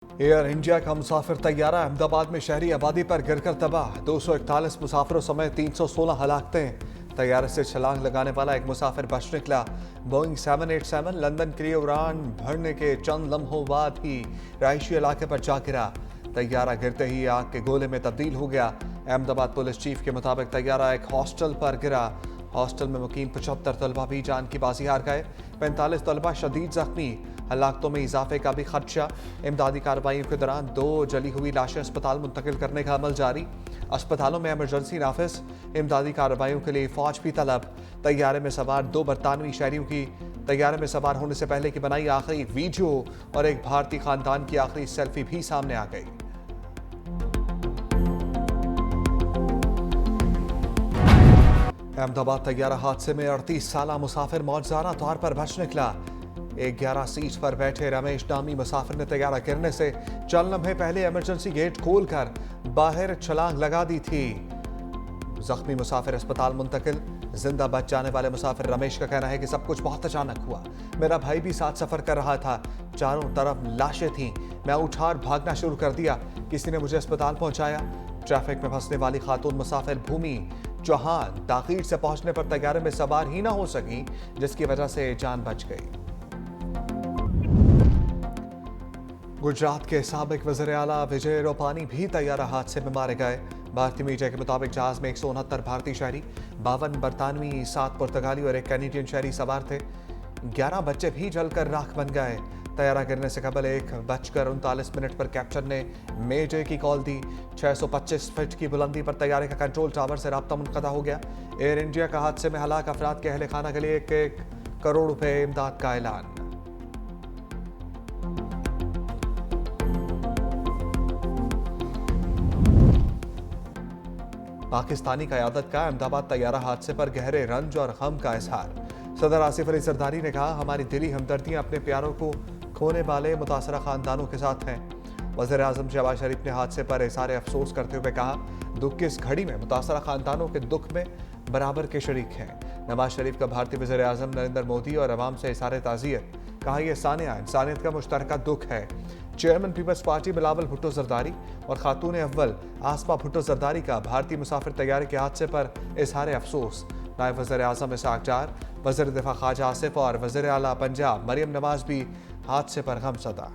Air India का मुसाफिर तैयारा अहमदाबाद में शहरी आबादी पर गिरकर तबाह। 241 मुसाफिरों समेत 316 हलाकतें। तैयारे से छलांग लगाने वाला एक मुसाफिर बच निकला। बोइंग 787 लंदन के लिए उड़ान भरने के चंद लम्हों बाद ही रहायशी इलाके पर जा गिरा। तैयारा गिरते ही आग के गोले में तब्दील हो गया। अहमदाबाद पुलिस चीफ के मुताबिक तैयारा एक हॉस्टल पर गिरा। हॉस्टल में मुकीम 75 तलबा भी जान की बाजी हार गए। 45 तलबा शदीद जख्मी। हलाकतों में इजाफे का भी खदशा। इमदादी कार्रवाइयों के दौरान 2 जली हुई लाशें अस्पताल मुंतकिल करने का अमल जारी। अस्पतालों में इमरजेंसी नाफिज। इमदादी कार्रवाइयों के लिए फौज भी तलब। तैयारे में सवार 2 बरतानवी शहरियों की तैयारे में सवार होने से पहले की बनाई आखिरी वीडियो और एक भारतीय खानदान की आखिरी सेल्फी भी सामने आ गई। अहमदाबाद तैयारा हादसे में 38 साला मुसाफिर मौजूदा तौर पर बच निकला। एक 11 सीट पर बैठे रमेश नामी मुसाफिर ने तैयारा गिरने से चंद लम्हे पहले इमरजेंसी गेट खोलकर बाहर छलांग लगा दी थी। जख्मी मुसाफिर अस्पताल मुंतकिल। जिंदा बच जाने वाले मुसाफिर रमेश का कहना है कि सब कुछ बहुत अचानक हुआ। मेरा भाई भी साथ सफर कर रहा था। चारों तरफ लाशें थीं। मैं उठा और भागना शुरू कर दिया। किसी ने मुझे अस्पताल पहुंचाया। ट्रैफिक में फंसने वाली खातून मुसाफिर भूमि चौहान ताखीर से पहुंचने पर तैयारे में सवार ही ना हो सकी, जिसकी वजह से जान बच गई। गुजरात के साबिक वज़ीर आला विजय रूपानी भी तैयारा हादसे में मारे गए। भारतीय मीडिया के मुताबिक जहाज में 169 भारतीय शहरी, 52 बरतानवी, 7 पुर्तगाली और 1 कैनेडियन शहरी सवार थे। 11 बच्चे भी जलकर राख बन गए। तैयारा गिरने से कबल 1:39 पर कैप्टन ने मेजर की कॉल दी। 625 फीट की बुलंदी पर तैयारे का कंट्रोल टावर से राब्ता मुनक़ता हो गया। एयर इंडिया का हादसे में हलाक अफराद के अहले खाना के लिए 1 करोड़ रुपए इमदाद का ऐलान। पाकिस्तानी क़यादत का अहमदाबाद तैयारा हादसे पर गहरे रंज और गम का इजहार। सदर आसिफ अली जरदारी ने कहा, हमारी दिली हमदर्दियां अपने प्यारों को खोने वाले मुतासरा खानदानों के साथ हैं। वज़ीर आज़म शहबाज शरीफ ने हादसे पर इज़हार अफसोस करते हुए कहा, दुख की इस घड़ी में मुतासरा खानदानों के दुख में बराबर के शरीक हैं। नवाज शरीफ का भारतीय वज़ीर आज़म नरेंद्र मोदी और अवाम से इज़हार ताज़ियत। कहा, यह सानिया इंसानियत का मुश्तरका दुख है। Chairman peoples party Bilawal Bhutto Zardari और खातून अव्वल आसमा भुट्टो जरदारी का भारतीय मुसाफिर तैयारे के हादसे पर इज़हार अफसोस। नायब वज़ीर आज़म इसहाक डार, वज़ीर दिफा ख्वाजा आसिफ और वज़ीर आला पंजाब मरियम नवाज भी हादसे पर गमज़दा।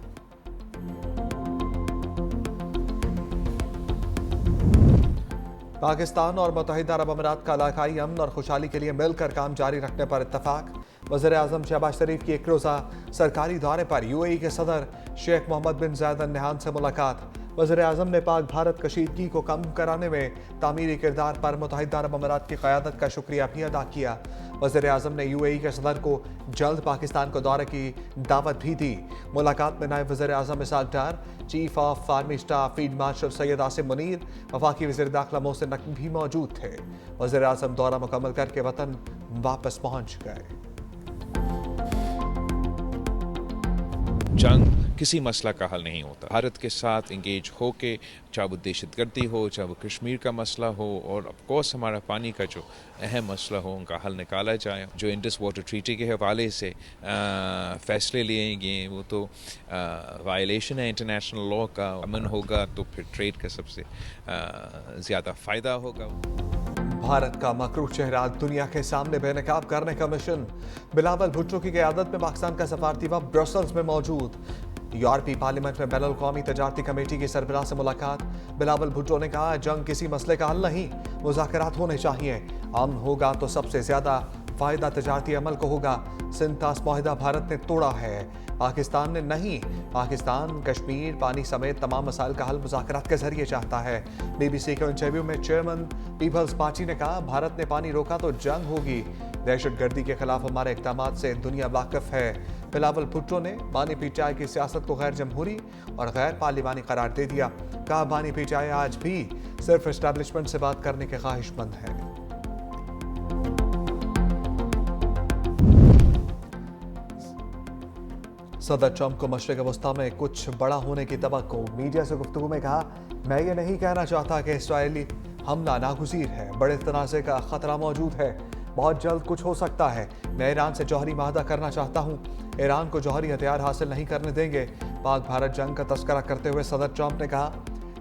पाकिस्तान और मुत्तहिदा अरब अमीरात का इलाकाई अमन और खुशहाली के लिए मिलकर काम जारी रखने पर इत्तफाक। वज़ीर आज़म शहबाज शरीफ की 1 रोज़ा सरकारी दौरे पर यूएई के सदर शेख मोहम्मद बिन जायद अल नहयान से मुलाकात। वज़ीर आज़म ने पाक भारत कशीदगी को कम कराने में तामीरी किरदार पर मुत्तहिदा अरब अमीरात की क़यादत का शुक्रिया भी अदा किया। वज़ीर आज़म ने यूएई के सदर को जल्द पाकिस्तान को दौरे की दावत भी दी। मुलाकात में नायब वज़ीर आज़म Ishaq Dar, chief of army staff field marshal Syed Asim Munir, वफाकी वज़ीर दाखिला मोहसिन नकवी भी मौजूद थे। वज़ीर आज़म दौरा मुकम्मल करके वतन वापस पहुँच गए। जंग किसी मसला का हल नहीं होता। भारत के साथ इंगेज हो के, चाहे वो दहशतगर्दी हो, चाहे वो कश्मीर का मसला हो और ऑफ कोर्स हमारा पानी का जो अहम मसला हो, उनका हल निकाला जाए। जो इंडस वाटर ट्रीटी के हवाले से फ़ैसले लिए गए वो तो वायलेशन है इंटरनेशनल लॉ का। अमन होगा तो फिर ट्रेड का सबसे ज़्यादा फ़ायदा होगा। भारत का मकरूह चेहरा दुनिया के सामने बेनकाब करने का मिशन। बिलावल भुट्टो की क़यादत में पाकिस्तान का सफारती वफ़द ब्रसल्स में मौजूद। यूरोपीय पार्लियामेंट में बैनुल अक़वामी तजारती कमेटी की सरबराह से मुलाकात। बिलावल भुट्टो ने कहा, जंग किसी मसले का हल नहीं, मुज़ाकरात होने चाहिए। अमन होगा तो सबसे ज़्यादा फ़ायदा तजारती अमल को होगा। सिंतास मुआहिदा भारत ने तोड़ा है, पाकिस्तान ने नहीं। पाकिस्तान कश्मीर, पानी समेत तमाम मसाइल का हल मुज़ाकरात के जरिए चाहता है। BBC के इंटरव्यू में चेयरमैन पीपल्स पार्टी ने कहा, भारत ने पानी रोका तो जंग होगी। दहशतगर्दी के खिलाफ हमारे इक़दामात से दुनिया वाकिफ है। बिलावल भुट्टो ने बानी पीटीआई की सियासत को गैर जमहूरी और गैर पार्लिमानी करार दे दिया। कहा, बानी पीटीआई आज भी सिर्फ एस्टैब्लिशमेंट से बात करने के ख्वाहिशमंद है। सदर ट्रंप को मशरिक़ वस्ता में कुछ बड़ा होने की तवक्को। मीडिया से गुफ्तगू में कहा, मैं ये नहीं कहना चाहता कि इसराइली हमला नागुज़ीर है, बड़े तनाज़े का ख़तरा मौजूद है। बहुत जल्द कुछ हो सकता है। मैं ईरान से जौहरी माहदा करना चाहता हूँ। ईरान को जौहरी हथियार हासिल नहीं करने देंगे। पाक भारत जंग का तस्करा करते हुए सदर ट्रंप ने कहा,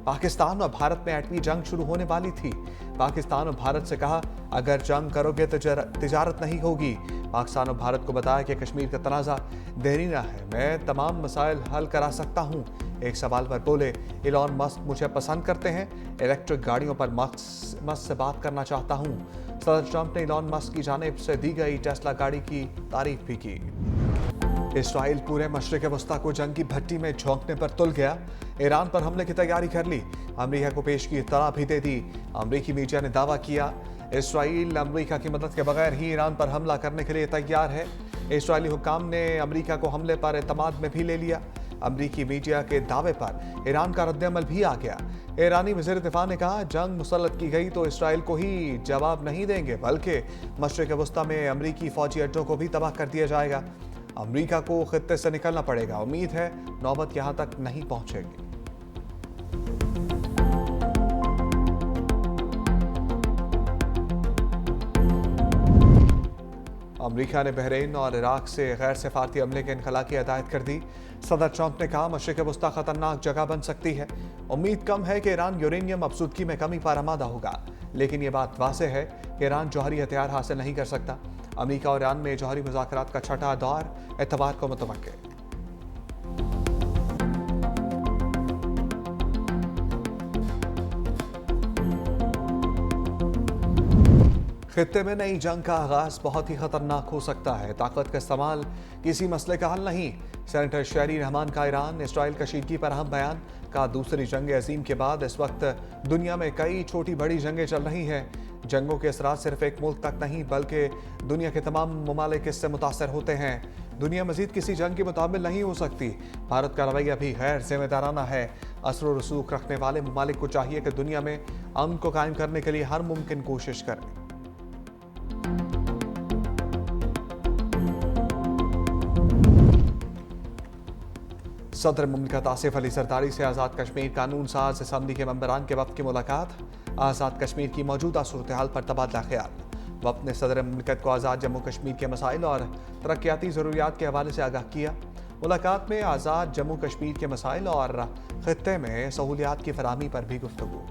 पाकिस्तान और भारत में एटमी जंग शुरू होने वाली थी। पाकिस्तान और भारत से कहा, अगर जंग करोगे तो तिजारत नहीं होगी। पाकिस्तान और भारत को बताया कि कश्मीर का तनाज़ा देरीना है, मैं तमाम मसाइल हल करा सकता हूँ। एक सवाल पर बोले, इलॉन मस्क मुझे पसंद करते हैं, इलेक्ट्रिक गाड़ियों पर मस्क से बात करना चाहता हूँ। सदर ट्रंप ने इलॉन मस्क की जानिब से दी गई टेस्ला गाड़ी की तारीफ भी की। इसराइल पूरे मशरिक़ वस्ता को जंग की भट्टी में झोंकने पर तुल गया। ईरान पर हमले की तैयारी कर ली। अमेरिका को पेश की इत्तला भी दे दी। अमेरिकी मीडिया ने दावा किया, इसराइल अमेरिका की मदद के बगैर ही ईरान पर हमला करने के लिए तैयार है। इसराइली हुक्काम ने अमेरिका को हमले पर एतमाद में भी ले लिया। अमेरिकी मीडिया के दावे पर ईरान का रद्द-ए-अमल भी आ गया। ईरानी वज़ीर दिफा ने कहा, जंग मुसल्लत की गई तो इसराइल को ही जवाब नहीं देंगे, बल्कि मशरिक़ वस्ता में अमेरिकी फौजी अड्डों को भी तबाह कर दिया जाएगा। अमेरिका को खित्ते से निकलना पड़ेगा। उम्मीद है नौबत यहां तक नहीं पहुंचेगी। अमेरिका ने बहरीन और इराक से गैर सिफारती अमले के इनखला की हिदायत कर दी। सदर ट्रंप ने कहा, मशरिक़ वस्ता खतरनाक जगह बन सकती है। उम्मीद कम है कि ईरान यूरेनियम अफसूदगी में कमी पर आमादा होगा, लेकिन ये बात वाज़ेह है कि ईरान जौहरी हथियार हासिल नहीं कर सकता। अमेरिका और ईरान में जौहरी मुज़ाकरात का छठा दौर एतवार को मुतवक्किल। खित्ते में नई जंग का आगाज बहुत ही खतरनाक हो सकता है। ताकत का इस्तेमाल किसी मसले का हल नहीं। सेनेटर शेरी रहमान का ईरान इसराइल कशीदगी पर अहम बयान। का दूसरी जंग अजीम के बाद इस वक्त दुनिया में कई छोटी बड़ी जंगें चल रही हैं। जंगों के असरात सिर्फ एक मुल्क तक नहीं बल्कि दुनिया के तमाम ममालिक इससे मुतासर होते हैं। दुनिया मजीद किसी जंग के मुताबिल नहीं हो सकती। भारत का रवैया भी गैर जिम्मेदाराना है। असर व रसूख रखने वाले ममालिक को चाहिए कि दुनिया में अमन को कायम करने के लिए हर मुमकिन कोशिश करें। सदर मुमलिकत आसिफ अली जरदारी से आज़ाद कश्मीर कानून साज असम्बली के मेंबरान के वफ़द की मुलाकात। आज़ाद कश्मीर की मौजूदा सूरत हाल पर तबादला ख्याल। वफ़द ने सदर मुमलिकत को आज़ाद जम्मू कश्मीर के मसाइल और तरक्याती ज़रूरियात के हवाले से आगाह किया। मुलाकात में आज़ाद जम्मू कश्मीर के मसाइल और खित्ते में सहूलियात की फराहमी पर भी गुफ्तगू।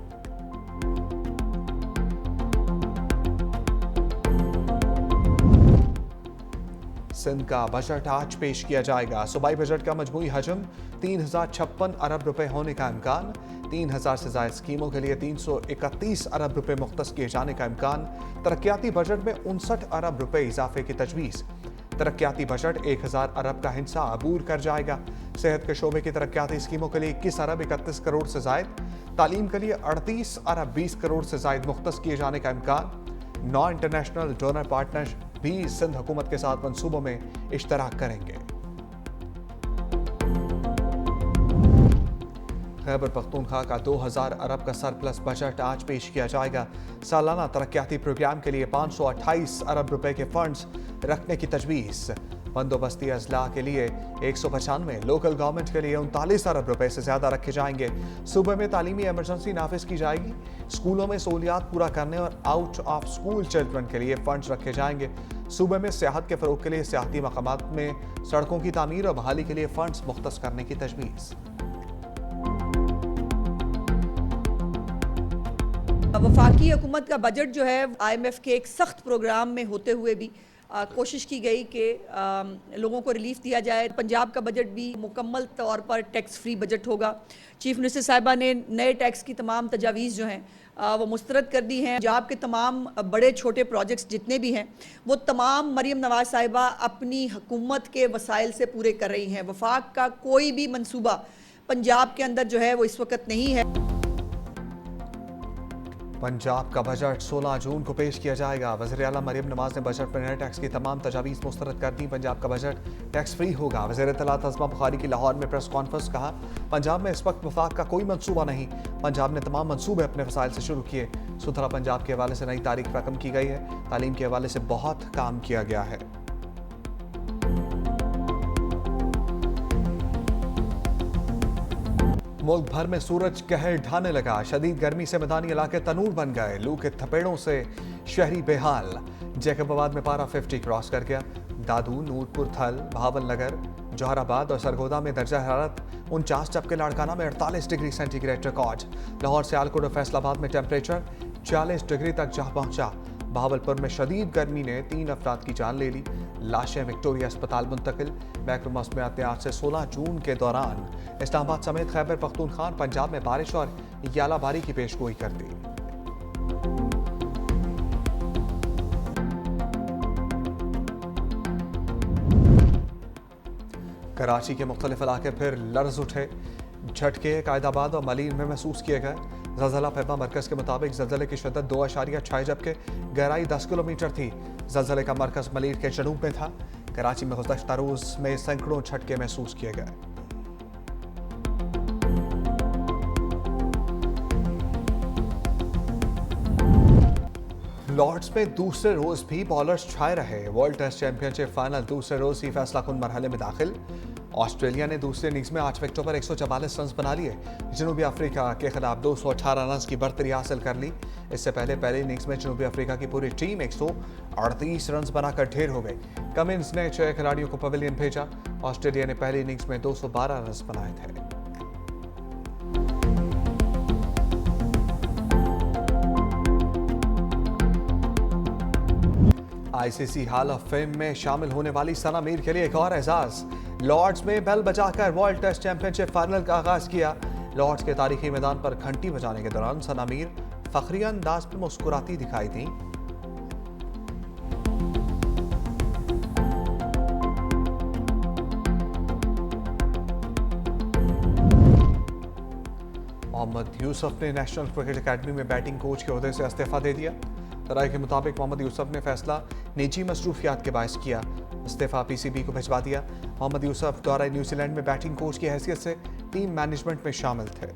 सिंध का बजट आज पेश किया जाएगा। सूबाई बजट का मजमूई हजम 3056 अरब रुपए होने का इम्कान। 3000 से ज़ायद स्कीमों के लिए 331 अरब रुपए मुख्तस किए जाने का इम्कान। तरक्याती बजट में 59 अरब रुपए इजाफे की तजवीज़। तरक्याती बजट 1000 अरब का हिस्सा अबूर कर जाएगा। सेहत के शोबे की तरक्याती स्कीमों के लिए 21 अरब 31 करोड़ से ज़ायद। तालीम के लिए 38 अरब 20 करोड़ से ज़ायद मुख्तस किए जाने का इम्कान। 9 इंटरनेशनल डोनर पार्टनर्स भी सिंध हुकूमत के साथ मंसूबों में इश्तराक करेंगे। खैबर पख्तूनख्वा का 2000 अरब का सरप्लस बजट आज पेश किया जाएगा। सालाना तरक्याती प्रोग्राम के लिए 528 अरब रुपए के फंड्स रखने की तजवीज़। बंदोबस्ती अजला के लिए 195, लोकल गवर्नमेंट के लिए 39 अरब रुपए से ज़्यादा रखे जाएंगे। सूबे में तालीमी एमरजेंसी नाफिज की जाएगी। स्कूलों में सहूलियात पूरा करने और आउट ऑफ स्कूल चिल्ड्रन के लिए फंड्स रखे जाएंगे। सूबे में सियाहत के फ़रोग के लिए सियाहती मकामात में सड़कों की तामीर और बहाली के लिए फंड्स मुख्तस करने की तजवीज़। वफाकी हुकूमत का बजट जो है IMF के एक सख्त प्रोग्राम में होते हुए भी कोशिश की गई कि लोगों को रिलीफ दिया जाए। पंजाब का बजट भी मुकम्मल तौर पर टैक्स फ्री बजट होगा। चीफ मिनिस्टर साहिबा ने नए टैक्स की तमाम तजावीज़ जो हैं वो मुस्तरद कर दी हैं। पंजाब के तमाम बड़े छोटे प्रोजेक्ट्स जितने भी हैं वो तमाम मरीम नवाज साहिबा अपनी हुकूमत के वसाइल से पूरे कर रही हैं। वफाक का कोई भी मंसूबा पंजाब के अंदर जो है वो इस वक्त नहीं है। पंजाब का बजट 16 जून को पेश किया जाएगा। वज़ीर आला मरीम नवाज ने बजट में नए टैक्स की तमाम तजावीज़ मुस्तरद कर दी। पंजाब का बजट टैक्स फ्री होगा। वज़ीर इत्तलात अज़मा बुखारी की लाहौर में प्रेस कॉन्फ्रेंस। कहा, पंजाब में इस वक्त वफाक का कोई मंसूबा नहीं। पंजाब ने तमाम मंसूबे अपने वसाइल से शुरू किए। सुथरा पंजाब के हवाले से नई तारीख रकम की गई है। तालीम के हवाले से बहुत काम किया गया है। मुल्क भर में सूरज कहर ढाने लगा। शदीद गर्मी से मैदानी इलाके तनूर बन गए। लू के थपेड़ों से शहरी बेहाल। जैकबाबाद में पारा 50 क्रॉस कर गया। दादू, नूरपुर थल, भावल नगर, जौहराबाद और सरगोदा में दर्जा हरारत 49, जबकि लाड़काना में 48 degree centigrade record. Lahore, Sialkot और फैसलाबाद में टेम्परेचर 40 डिग्री तक जा पहुंचा। बहावलपुर में शदीद गर्मी ने 3 अफराद की जान ले ली। लाशें विक्टोरिया अस्पताल मुंतकिल। महकमा मौसमियात ने आज से 16 जून के दौरान इस्लामाबाद समेत खैबर पख्तूनख्वा पंजाब में बारिश और यालाबारी की पेशगोई कर दी। कराची के मुख्तलिफ इलाके फिर लर्ज उठे। झटके कायदाबाद और मलीर में महसूस किए गए। ज़लज़ला फैबा मरकज़ के मुताबिक ज़लज़ले की शिद्दत 2.6, जबकि गहराई 10 किलोमीटर थी। ज़लज़ले का मरकज़ मलीर के जनूब में था। कराची में गुज़श्ता रोज़ में सैकड़ों झटके महसूस किए गए। लॉर्ड्स में दूसरे रोज भी बॉलर्स छाए रहे। वर्ल्ड टेस्ट चैंपियनशिप फाइनल दूसरे रोज ही फैसला कुन मरहले में दाखिल। ऑस्ट्रेलिया ने दूसरे इनिंग्स में 8 विकेटों पर 144 रन बना लिए। जनूबी अफ्रीका के खिलाफ 218 रन की बढ़तरी हासिल कर ली। इससे पहले इनिंग्स में जनूबी अफ्रीका की पूरी टीम 138 रन बनाकर ढेर हो गई। कमिंस ने 6 खिलाड़ियों को पवेलियन भेजा। ऑस्ट्रेलिया ने पहले इनिंग्स में 212 रन बनाए थे। आईसीसी हॉल ऑफ फेम में शामिल होने वाली सना मीर के लिए एक और एजाज। लॉर्ड्स में बेल बजाकर वर्ल्ड टेस्ट चैंपियनशिप फाइनल का आगाज किया। लॉर्ड्स के तारीखी मैदान पर घंटी बजाने के दौरान सना मीर फखरिया अंदाज में मुस्कुराती दिखाई दी। मोहम्मद यूसुफ ने नेशनल क्रिकेट अकेडमी में बैटिंग कोच के ओहदे से इस्तीफा दे दिया। राय के मुताबिक मोहम्मद यूसुफ ने फैसला निजी मसरूफियात के बायस किया। इस्तीफा पीसीबी को भिजवा दिया। मोहम्मद यूसुफ द्वारा न्यूजीलैंड में बैटिंग कोच की हैसियत से टीम मैनेजमेंट में शामिल थे।